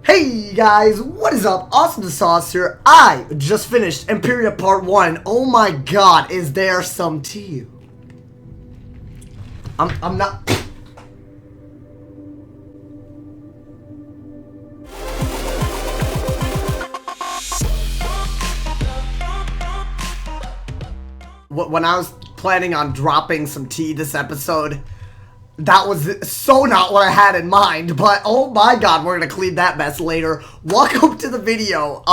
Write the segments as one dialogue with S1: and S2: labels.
S1: Hey guys, what is up? AwesomeTheSauce here. I just finished Empyrea Part 1. Oh my god, is there some tea? I'm not... When I was planning on dropping some tea this episode, that was so not what I had in mind, but oh my god, we're gonna clean that mess later. Welcome to the video.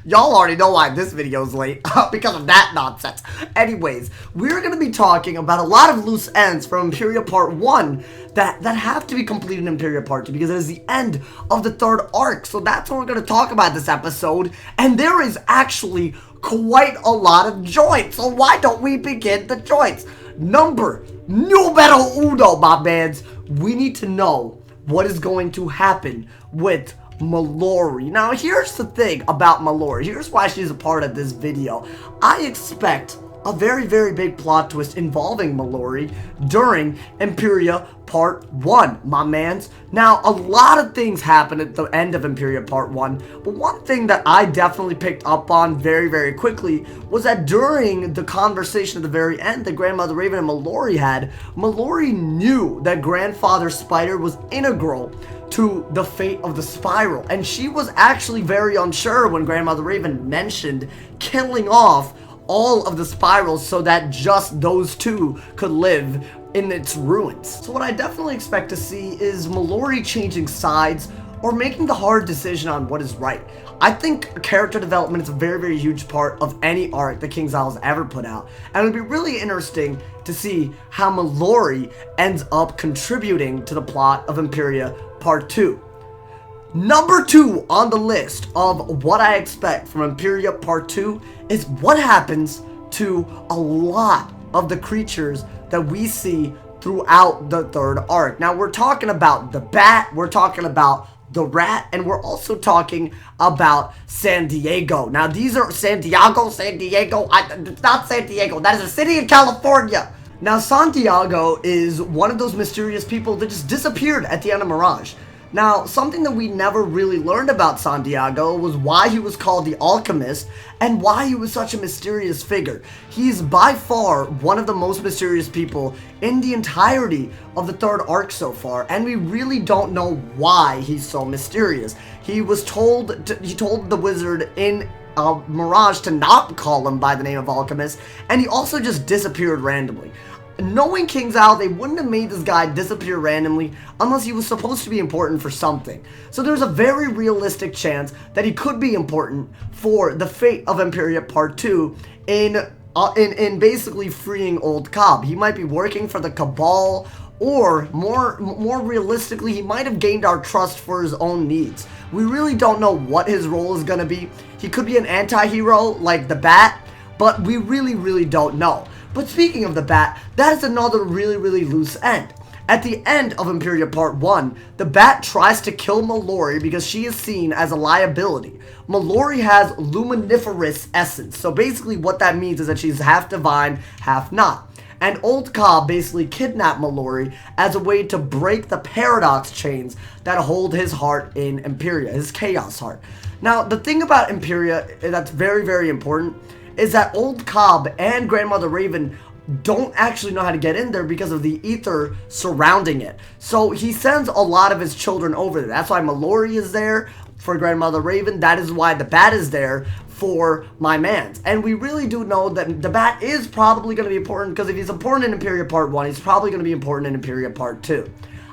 S1: Y'all already know why this video is late, because of that nonsense. Anyways, we're gonna be talking about a lot of loose ends from Empyrea Part 1 that have to be completed in Empyrea Part 2, because it is the end of the third arc. So that's what we're gonna talk about this episode, and there is actually quite a lot of joints, so why don't we begin the joints? Numero uno, my mans. We need to know what is going to happen with Mallory. Now, here's the thing about Mallory. Here's why she's a part of this video. I expect a very, very big plot twist involving Mallory during Empyrea Part 1, my mans. Now, a lot of things happen at the end of Empyrea Part 1, but one thing that I definitely picked up on very, very quickly was that during the conversation at the very end that Grandmother Raven and Mallory had, Mallory knew that Grandfather Spider was integral to the fate of the spiral, and she was actually very unsure when Grandmother Raven mentioned killing off all of the spirals so that just those two could live in its ruins. So what I definitely expect to see is Mallory changing sides or making the hard decision on what is right. I think character development is a very, very huge part of any arc that KingsIsle has ever put out, and it'll be really interesting to see how Mallory ends up contributing to the plot of Empyrea Part 2. Number 2 on the list of what I expect from Empyrea Part 2 is what happens to a lot of the creatures that we see throughout the third arc. Now, we're talking about the bat, we're talking about the rat, and we're also talking about San Diego. Now, these are San Diego, it's not San Diego, that is a city in California. Now, Santiago is one of those mysterious people that just disappeared at the end of Mirage. Now, something that we never really learned about Santiago was why he was called the Alchemist and why he was such a mysterious figure. He's by far one of the most mysterious people in the entirety of the third arc so far, and we really don't know why he's so mysterious. He told the wizard in Mirage to not call him by the name of Alchemist, and he also just disappeared randomly. Knowing KingsIsle, they wouldn't have made this guy disappear randomly unless he was supposed to be important for something. So there's a very realistic chance that he could be important for the fate of Empyrea Part 2 in basically freeing Old Cobb. He might be working for the Cabal, or more realistically, he might have gained our trust for his own needs. We really don't know what his role is going to be. He could be an anti-hero like the Bat, but we really don't know. But speaking of the Bat, that is another really loose end. At the end of Empyrea Part 1, the Bat tries to kill Mallory because she is seen as a liability. Mallory has luminiferous essence, so basically what that means is that she's half divine, half not. And Old Cobb basically kidnapped Mallory as a way to break the paradox chains that hold his heart in Empyrea, his chaos heart. Now, the thing about Empyrea that's very important is that Old Cobb and Grandmother Raven don't actually know how to get in there because of the ether surrounding it. So he sends a lot of his children over there. That's why Mallory is there for Grandmother Raven. That is why the Bat is there for my mans. And we really do know that the Bat is probably going to be important, because if he's important in Empyrea Part 1, he's probably going to be important in Empyrea Part 2.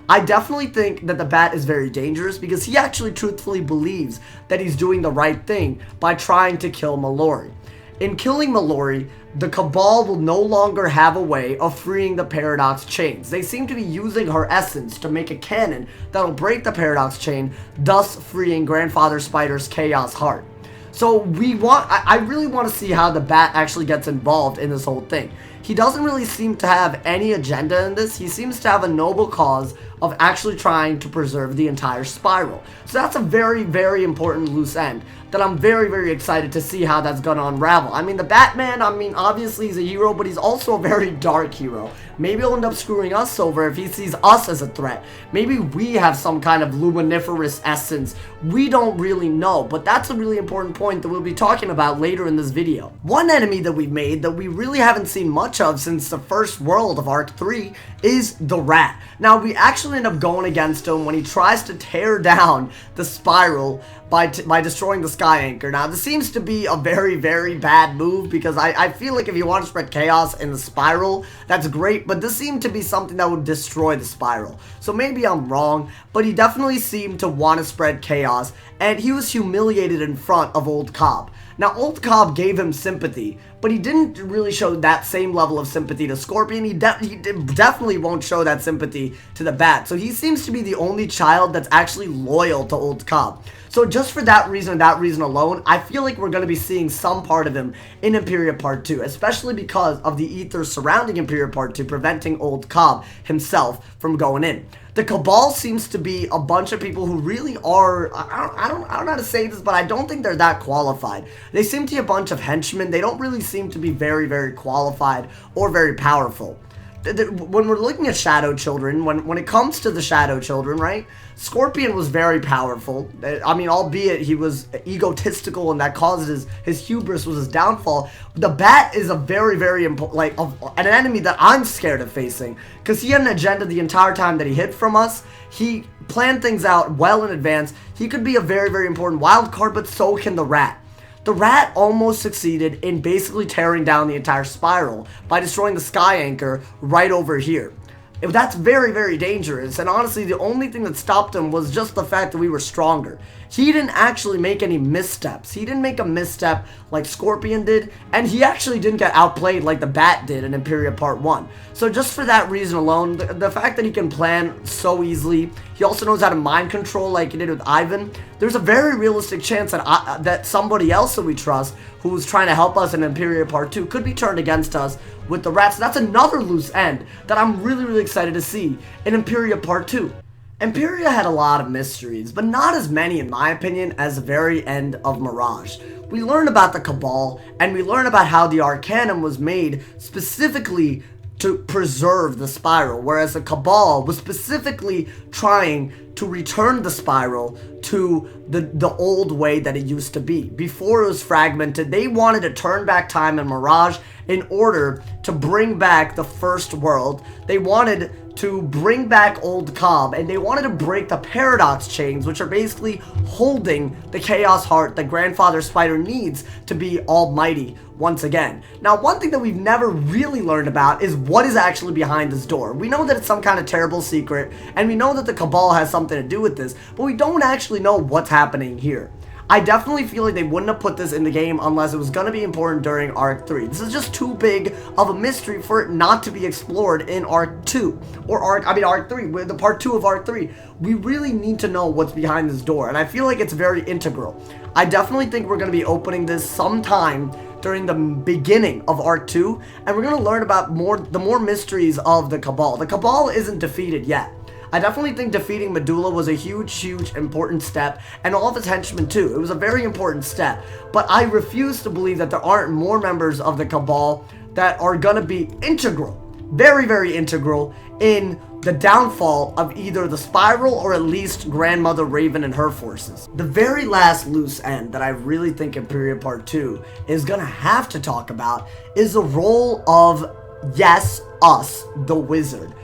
S1: I definitely think that the Bat is very dangerous because he actually truthfully believes that he's doing the right thing by trying to kill Mallory. In killing Mallory, the Cabal will no longer have a way of freeing the paradox chains. They seem to be using her essence to make a cannon that'll break the paradox chain, thus freeing Grandfather Spider's chaos heart. So I really want to see how the Bat actually gets involved in this whole thing. He doesn't really seem to have any agenda in this. He seems to have a noble cause of actually trying to preserve the entire spiral. So that's a very important loose end that I'm very excited to see how that's gonna unravel. I mean, the Batman, obviously he's a hero, but he's also a very dark hero. Maybe he'll end up screwing us over if he sees us as a threat. Maybe we have some kind of luminiferous essence. We don't really know, but that's a really important point that we'll be talking about later in this video. One enemy that we've made that we really haven't seen much of since the first world of Arc 3 is the rat. Now, we actually end up going against him when he tries to tear down the spiral by destroying the sky anchor. Now, this seems to be a very, very bad move because I feel like if you want to spread chaos in the spiral, that's great, but this seemed to be something that would destroy the spiral. So maybe I'm wrong, but he definitely seemed to want to spread chaos, and he was humiliated in front of Old Cobb. Now, Old Cobb gave him sympathy, but he didn't really show that same level of sympathy to Scorpion. He definitely won't show that sympathy to the Bat. So he seems to be the only child that's actually loyal to Old Cobb. So just for that reason and that reason alone, I feel like we're going to be seeing some part of him in Empyrea Part 2, especially because of the ether surrounding Empyrea Part 2 preventing Old Cobb himself from going in. The Cabal seems to be a bunch of people who really are, I don't know how to say this, but I don't think they're that qualified. They seem to be a bunch of henchmen. They don't really seem to be very, very qualified or very powerful. When we're looking at Shadow Children, when it comes to the Shadow Children, right, Scorpion was very powerful. I mean, albeit he was egotistical and that caused his hubris was his downfall. The Bat is a very, very important, like, an enemy that I'm scared of facing because he had an agenda the entire time that he hid from us. He planned things out well in advance. He could be a very, very important wild card, but so can the Rat. The Rat almost succeeded in basically tearing down the entire spiral by destroying the sky anchor right over here. That's very, very dangerous, and honestly, the only thing that stopped him was just the fact that we were stronger. He didn't actually make any missteps. He didn't make a misstep like Scorpion did, and he actually didn't get outplayed like the Bat did in Empyrea Part 1. So just for that reason alone, the fact that he can plan so easily, he also knows how to mind control like he did with Ivan, there's a very realistic chance that that somebody else that we trust who's trying to help us in Empyrea Part 2 could be turned against us with the Rats. So that's another loose end that I'm really, really excited to see in Empyrea Part 2. Empyrea had a lot of mysteries, but not as many, in my opinion, as the very end of Mirage. We learn about the Cabal, and we learn about how the Arcanum was made specifically to preserve the spiral, whereas the Cabal was specifically trying to return the spiral to the old way that it used to be. Before it was fragmented, they wanted to turn back time in Mirage in order to bring back the first world. They wanted to bring back Old Cobb, and they wanted to break the paradox chains, which are basically holding the Chaos Heart that Grandfather Spider needs to be almighty once again. Now, one thing that we've never really learned about is what is actually behind this door. We know that it's some kind of terrible secret, and we know that the Cabal has something to do with this, but we don't actually know what's happening here. I definitely feel like they wouldn't have put this in the game unless it was going to be important during Arc 3. This is just too big of a mystery for it not to be explored in Arc 2. Or Arc 3, with the Part 2 of Arc 3. We really need to know what's behind this door, and I feel like it's very integral. I definitely think we're going to be opening this sometime during the beginning of Arc 2, and we're going to learn about the more mysteries of the Cabal. The Cabal isn't defeated yet. I definitely think defeating Medulla was a huge, important step, and all of his henchmen too. It was a very important step, but I refuse to believe that there aren't more members of the Cabal that are gonna be integral, very, very integral in the downfall of either the Spiral or at least Grandmother Raven and her forces. The very last loose end that I really think Empyrea Part 2 is gonna have to talk about is the role of, yes, us, the Wizard.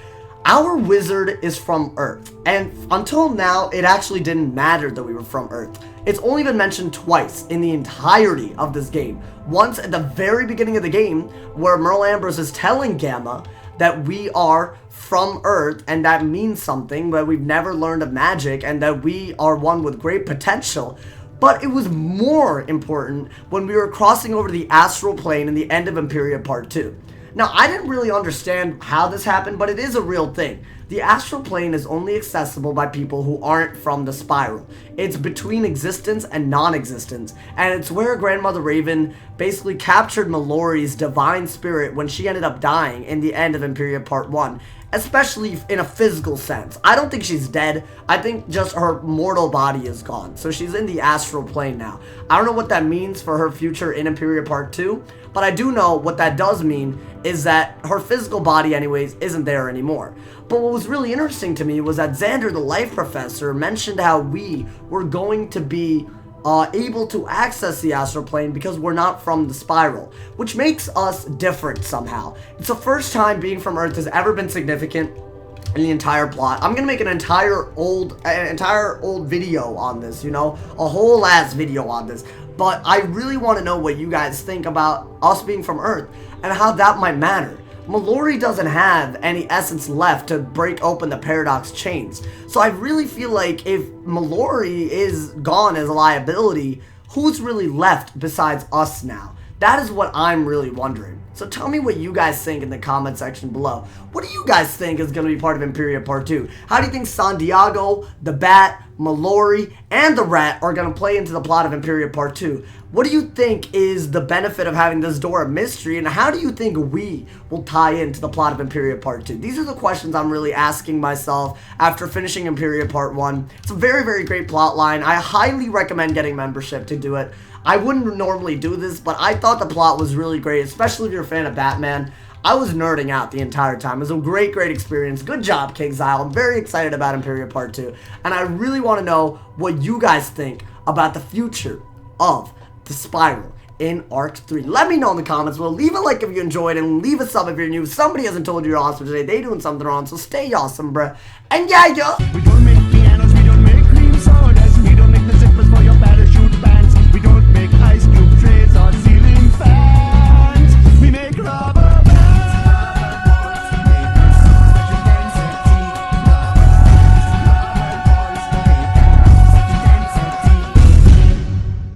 S1: Our Wizard is from Earth, and until now, it actually didn't matter that we were from Earth. It's only been mentioned twice in the entirety of this game. Once at the very beginning of the game, where Merle Ambrose is telling Gamma that we are from Earth, and that means something, that we've never learned of magic, and that we are one with great potential. But it was more important when we were crossing over the astral plane in the end of Empyrea Part 2. Now, I didn't really understand how this happened, but it is a real thing. The astral plane is only accessible by people who aren't from the spiral. It's between existence and non-existence, and it's where Grandmother Raven basically captured Mallory's divine spirit when she ended up dying in the end of Empyrea Part 1, especially in a physical sense. I don't think she's dead. I think just her mortal body is gone, so she's in the astral plane now. I don't know what that means for her future in Empyrea Part 2, but I do know what that does mean is that her physical body anyways isn't there anymore. But what was really interesting to me was that Xander, the life professor, mentioned how we were going to be able to access the astral plane because we're not from the spiral, which makes us different somehow. It's the first time being from Earth has ever been significant in the entire plot. I'm gonna make an entire old video on this, you know, a whole ass video on this. But I really want to know what you guys think about us being from Earth and how that might matter. Mallory doesn't have any essence left to break open the paradox chains. So I really feel like if Mallory is gone as a liability, who's really left besides us now? That is what I'm really wondering. So tell me what you guys think in the comment section below. What do you guys think is going to be part of Empyrea Part 2? How do you think Santiago, the Bat, Mallory, and the Rat are going to play into the plot of Empyrea Part 2? What do you think is the benefit of having this door of mystery, and how do you think we will tie into the plot of Empyrea Part 2? These are the questions I'm really asking myself after finishing Empyrea Part 1. It's a very, very great plot line. I highly recommend getting membership to do it. I wouldn't normally do this, but I thought the plot was really great, especially if you're a fan of Batman. I was nerding out the entire time. It was a great, great experience. Good job, KingXile. I'm very excited about Empyrea Part 2, and I really want to know what you guys think about the future of the Spiral in Arc 3. Let me know in the comments below. Leave a like if you enjoyed, and leave a sub if you're new. Somebody hasn't told you you're awesome today. They doing something wrong, so stay awesome, bruh. And yeah, yo.